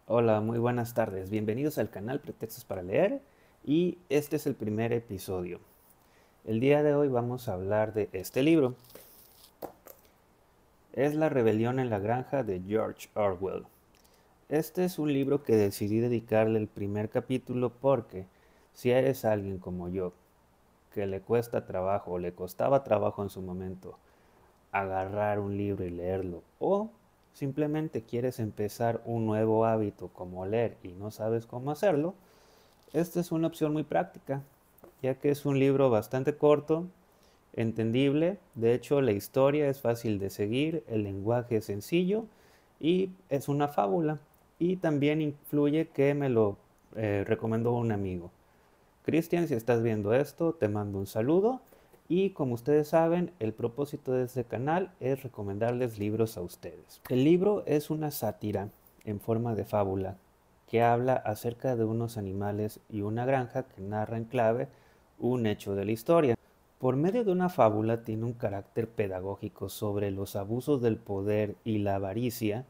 Hola, muy buenas tardes. Bienvenidos al canal Pretextos para Leer y este es el primer episodio. El día de hoy vamos a hablar de este libro. Es La rebelión en la granja de George Orwell. Este es un libro que decidí dedicarle el primer capítulo porque si eres alguien como yo, que le cuesta trabajo o le costaba trabajo en su momento agarrar un libro y leerlo, o simplemente quieres empezar un nuevo hábito como leer y no sabes cómo hacerlo, esta es una opción muy práctica, ya que es un libro bastante corto, entendible, de hecho la historia es fácil de seguir, el lenguaje es sencillo y es una fábula. Y también influye que me lo recomendó un amigo. Cristian, si estás viendo esto, te mando un saludo. Y como ustedes saben, el propósito de este canal es recomendarles libros a ustedes. El libro es una sátira en forma de fábula que habla acerca de unos animales y una granja que narra en clave un hecho de la historia. Por medio de una fábula tiene un carácter pedagógico sobre los abusos del poder y la avaricia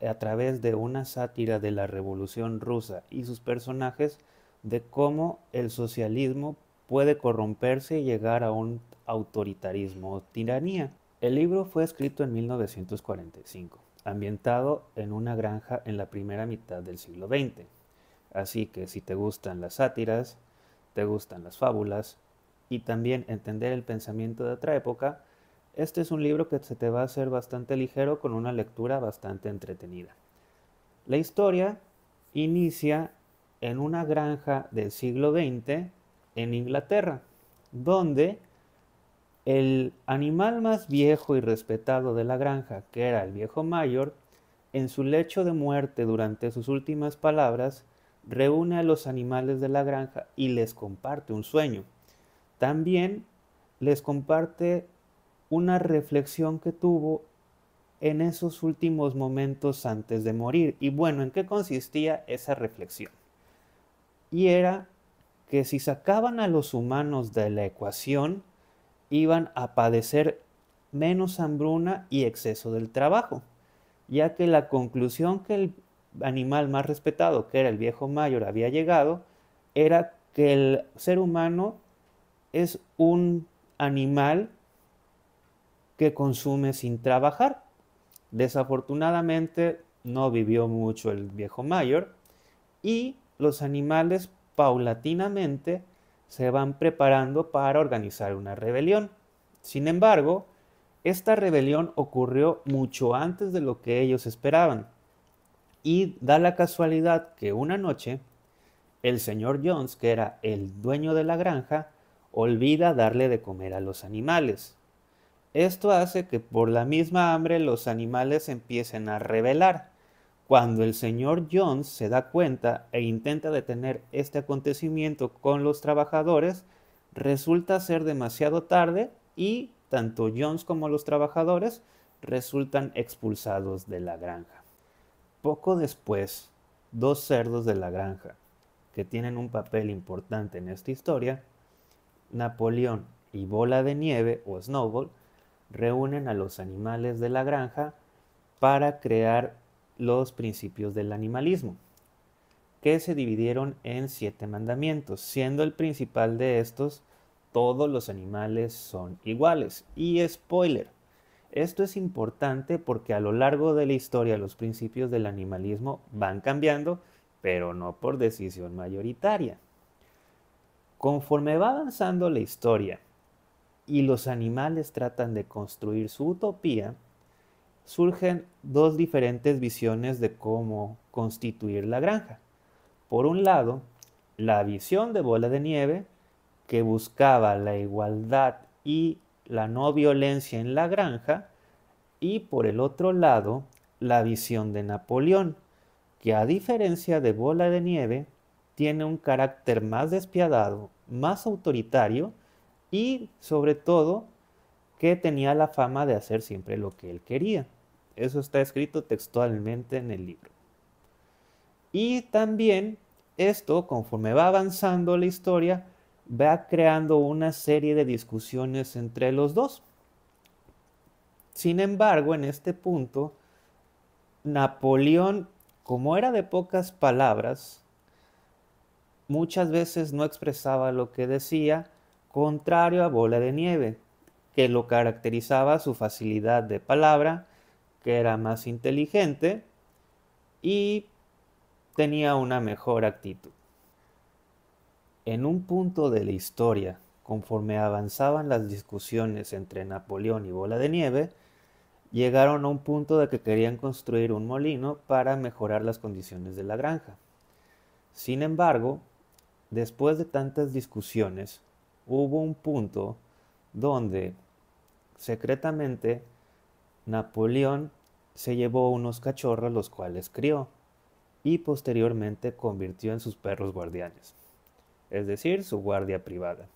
a través de una sátira de la Revolución Rusa y sus personajes de cómo el socialismo puede corromperse y llegar a un autoritarismo o tiranía. El libro fue escrito en 1945, ambientado en una granja en la primera mitad del siglo XX. Así que si te gustan las sátiras, te gustan las fábulas y también entender el pensamiento de otra época, este es un libro que se te va a hacer bastante ligero con una lectura bastante entretenida. La historia inicia en una granja del siglo XX en Inglaterra, donde el animal más viejo y respetado de la granja, que era el viejo mayor, en su lecho de muerte durante sus últimas palabras, reúne a los animales de la granja y les comparte un sueño. También les comparte una reflexión que tuvo en esos últimos momentos antes de morir. Y bueno, ¿en qué consistía esa reflexión? Y era que si sacaban a los humanos de la ecuación, iban a padecer menos hambruna y exceso del trabajo, ya que la conclusión que el animal más respetado, que era el viejo mayor, había llegado, era que el ser humano es un animal que consume sin trabajar. Desafortunadamente no vivió mucho el viejo mayor y los animales paulatinamente se van preparando para organizar una rebelión. Sin embargo, esta rebelión ocurrió mucho antes de lo que ellos esperaban y da la casualidad que una noche el señor Jones, que era el dueño de la granja, olvida darle de comer a los animales. Esto hace que por la misma hambre los animales empiecen a rebelar. Cuando el señor Jones se da cuenta e intenta detener este acontecimiento con los trabajadores, resulta ser demasiado tarde y tanto Jones como los trabajadores resultan expulsados de la granja. Poco después, dos cerdos de la granja, que tienen un papel importante en esta historia, Napoleón y Bola de Nieve o Snowball, reúnen a los animales de la granja para crear los principios del animalismo, que se dividieron en 7 mandamientos, siendo el principal de estos: todos los animales son iguales. Y spoiler, esto es importante porque a lo largo de la historia los principios del animalismo van cambiando, pero no por decisión mayoritaria. Conforme va avanzando la historia y los animales tratan de construir su utopía, surgen dos diferentes visiones de cómo constituir la granja. Por un lado, la visión de Bola de Nieve, que buscaba la igualdad y la no violencia en la granja, y por el otro lado, la visión de Napoleón, que a diferencia de Bola de Nieve, tiene un carácter más despiadado, más autoritario y, sobre todo, que tenía la fama de hacer siempre lo que él quería. Eso está escrito textualmente en el libro. Y también esto, conforme va avanzando la historia, va creando una serie de discusiones entre los dos. Sin embargo, en este punto, Napoleón Como era de pocas palabras, muchas veces no expresaba lo que decía, contrario a Bola de Nieve, que lo caracterizaba su facilidad de palabra, que era más inteligente y tenía una mejor actitud. En un punto de la historia, conforme avanzaban las discusiones entre Napoleón y Bola de Nieve, llegaron a un punto de que querían construir un molino para mejorar las condiciones de la granja. Sin embargo, después de tantas discusiones, hubo un punto donde secretamente Napoleón se llevó unos cachorros los cuales crió y posteriormente convirtió en sus perros guardianes, es decir, su guardia privada.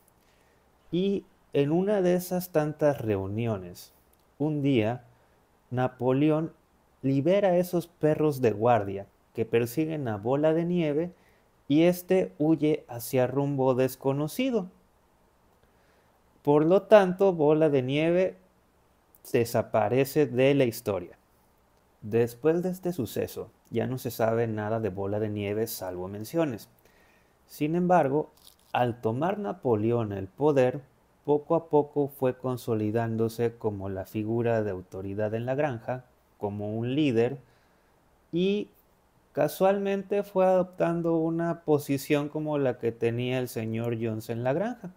Y en una de esas tantas reuniones, un día, Napoleón libera a esos perros de guardia que persiguen a Bola de Nieve y éste huye hacia rumbo desconocido. Por lo tanto, Bola de Nieve desaparece de la historia. Después de este suceso, ya no se sabe nada de Bola de Nieve salvo menciones. Sin embargo, al tomar Napoleón el poder, poco a poco fue consolidándose como la figura de autoridad en la granja, como un líder, y casualmente fue adoptando una posición como la que tenía el señor Jones en la granja.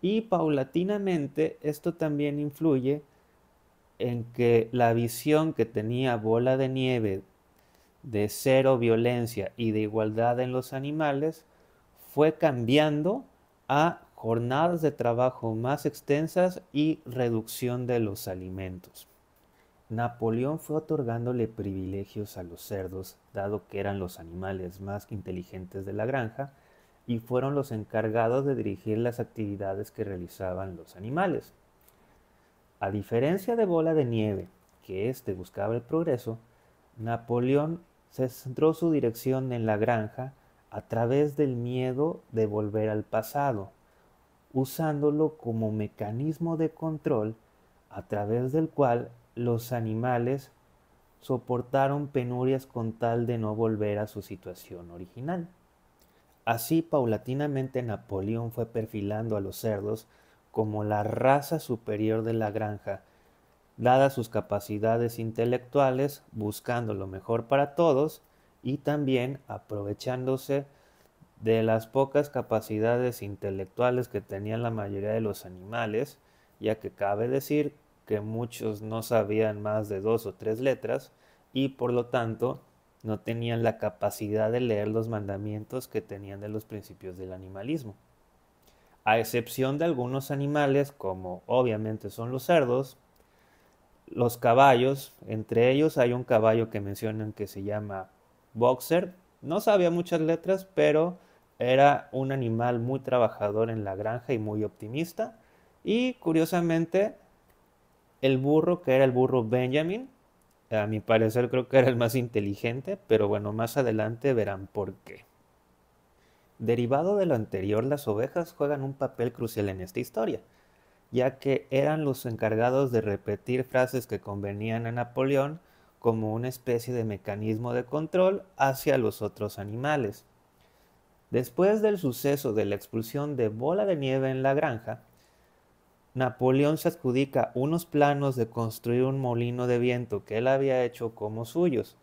Y paulatinamente esto también influye en que la visión que tenía Bola de Nieve de cero violencia y de igualdad en los animales fue cambiando a jornadas de trabajo más extensas y reducción de los alimentos. Napoleón fue otorgándole privilegios a los cerdos, dado que eran los animales más inteligentes de la granja, y fueron los encargados de dirigir las actividades que realizaban los animales. A diferencia de Bola de Nieve, que éste buscaba el progreso, Napoleón se centró su dirección en la granja a través del miedo de volver al pasado, usándolo como mecanismo de control a través del cual los animales soportaron penurias con tal de no volver a su situación original. Así, paulatinamente, Napoleón fue perfilando a los cerdos como la raza superior de la granja, dadas sus capacidades intelectuales, buscando lo mejor para todos y también aprovechándose de las pocas capacidades intelectuales que tenían la mayoría de los animales, ya que cabe decir que muchos no sabían más de 2 o 3 letras y por lo tanto no tenían la capacidad de leer los mandamientos que tenían de los principios del animalismo. A excepción de algunos animales, como obviamente son los cerdos, los caballos, entre ellos hay un caballo que mencionan que se llama Boxer. No sabía muchas letras, pero era un animal muy trabajador en la granja y muy optimista. Y curiosamente, el burro, que era el burro Benjamin, a mi parecer creo que era el más inteligente, pero bueno, más adelante verán por qué. Derivado de lo anterior, las ovejas juegan un papel crucial en esta historia, ya que eran los encargados de repetir frases que convenían a Napoleón como una especie de mecanismo de control hacia los otros animales. Después del suceso de la expulsión de Bola de Nieve en la granja, Napoleón se adjudica unos planos de construir un molino de viento que él había hecho como suyos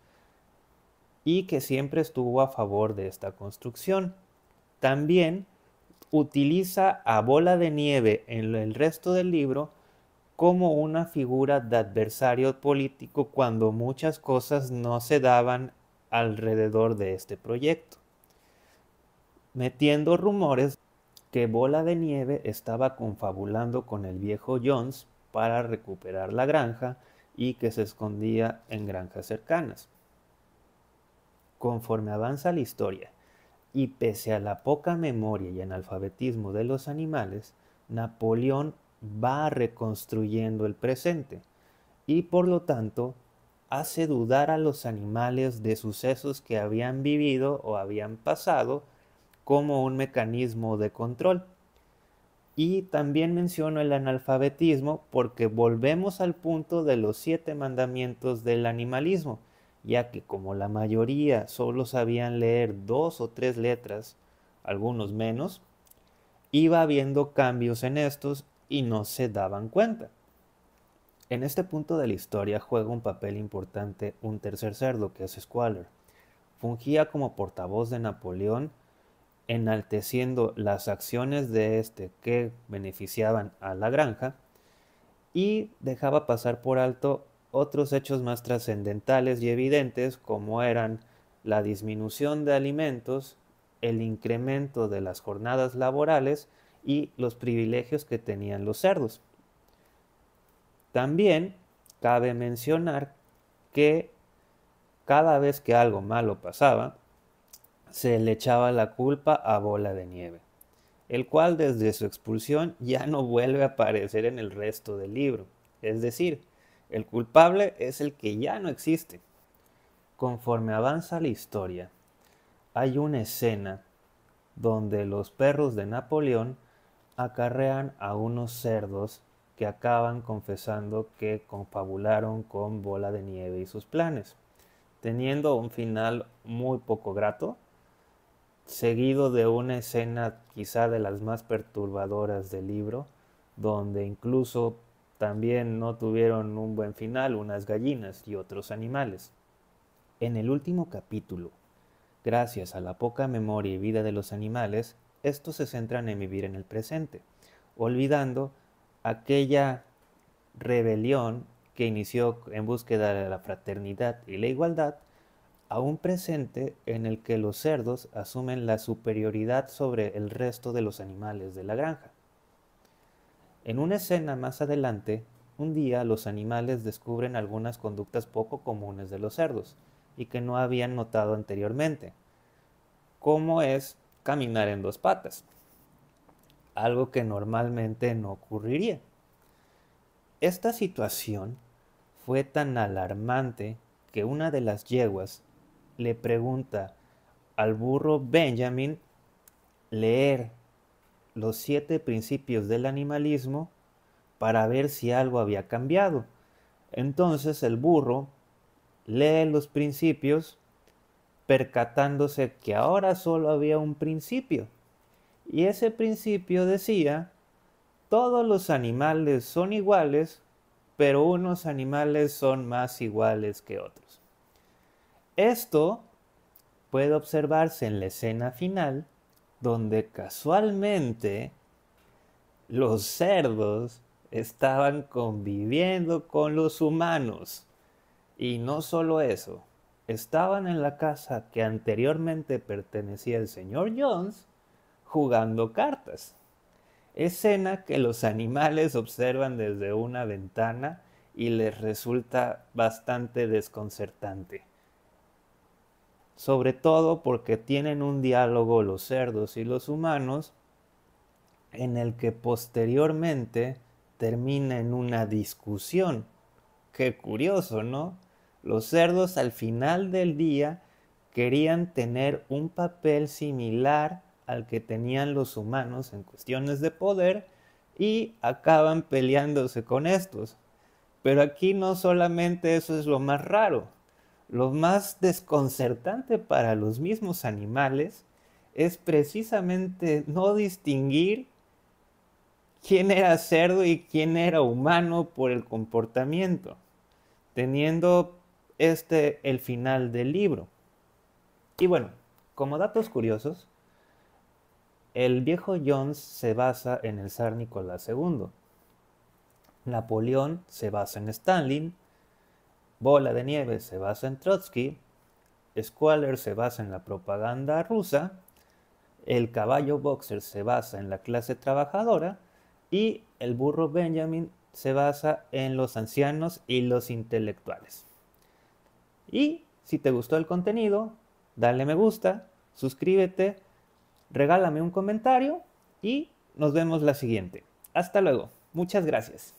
y que siempre estuvo a favor de esta construcción. También utiliza a Bola de Nieve en el resto del libro como una figura de adversario político cuando muchas cosas no se daban alrededor de este proyecto, metiendo rumores que Bola de Nieve estaba confabulando con el viejo Jones para recuperar la granja y que se escondía en granjas cercanas. Conforme avanza la historia, y pese a la poca memoria y analfabetismo de los animales, Napoleón va reconstruyendo el presente y por lo tanto hace dudar a los animales de sucesos que habían vivido o habían pasado como un mecanismo de control. Y también menciono el analfabetismo porque volvemos al punto de los 7 mandamientos del animalismo, ya que como la mayoría solo sabían leer 2 o 3 letras, algunos menos, iba habiendo cambios en estos y no se daban cuenta. En este punto de la historia juega un papel importante un tercer cerdo, que es Squaller. Fungía como portavoz de Napoleón, enalteciendo las acciones de este que beneficiaban a la granja, y dejaba pasar por alto otros hechos más trascendentales y evidentes, como eran la disminución de alimentos, el incremento de las jornadas laborales y los privilegios que tenían los cerdos. También cabe mencionar que cada vez que algo malo pasaba, se le echaba la culpa a Bola de Nieve, el cual desde su expulsión ya no vuelve a aparecer en el resto del libro. Es decir, el culpable es el que ya no existe. Conforme avanza la historia, hay una escena donde los perros de Napoleón acarrean a unos cerdos que acaban confesando que confabularon con Bola de Nieve y sus planes, teniendo un final muy poco grato, seguido de una escena quizá de las más perturbadoras del libro, donde incluso también no tuvieron un buen final unas gallinas y otros animales. En el último capítulo, gracias a la poca memoria y vida de los animales, estos se centran en vivir en el presente, olvidando aquella rebelión que inició en búsqueda de la fraternidad y la igualdad, a un presente en el que los cerdos asumen la superioridad sobre el resto de los animales de la granja. En una escena más adelante, un día los animales descubren algunas conductas poco comunes de los cerdos y que no habían notado anteriormente, como es caminar en 2 patas, algo que normalmente no ocurriría. Esta situación fue tan alarmante que una de las yeguas le pregunta al burro Benjamin leer los 7 principios del animalismo para ver si algo había cambiado. Entonces el burro lee los principios, percatándose que ahora solo había un principio. Y ese principio decía: todos los animales son iguales, pero unos animales son más iguales que otros. Esto puede observarse en la escena final, donde casualmente los cerdos estaban conviviendo con los humanos. Y no solo eso, estaban en la casa que anteriormente pertenecía al señor Jones jugando cartas. Escena que los animales observan desde una ventana y les resulta bastante desconcertante. Sobre todo porque tienen un diálogo los cerdos y los humanos en el que posteriormente termina en una discusión. Qué curioso, ¿no? Los cerdos al final del día querían tener un papel similar al que tenían los humanos en cuestiones de poder y acaban peleándose con estos. Pero aquí no solamente eso es lo más raro. Lo más desconcertante para los mismos animales es precisamente no distinguir quién era cerdo y quién era humano por el comportamiento, teniendo el final del libro. Y bueno, como datos curiosos, el viejo Jones se basa en el zar Nicolás II, Napoleón se basa en Stalin, Bola de Nieve se basa en Trotsky, Squaller se basa en la propaganda rusa, el caballo boxer se basa en la clase trabajadora y el burro Benjamin se basa en los ancianos y los intelectuales. Y si te gustó el contenido, dale me gusta, suscríbete, regálame un comentario y nos vemos la siguiente. Hasta luego. Muchas gracias.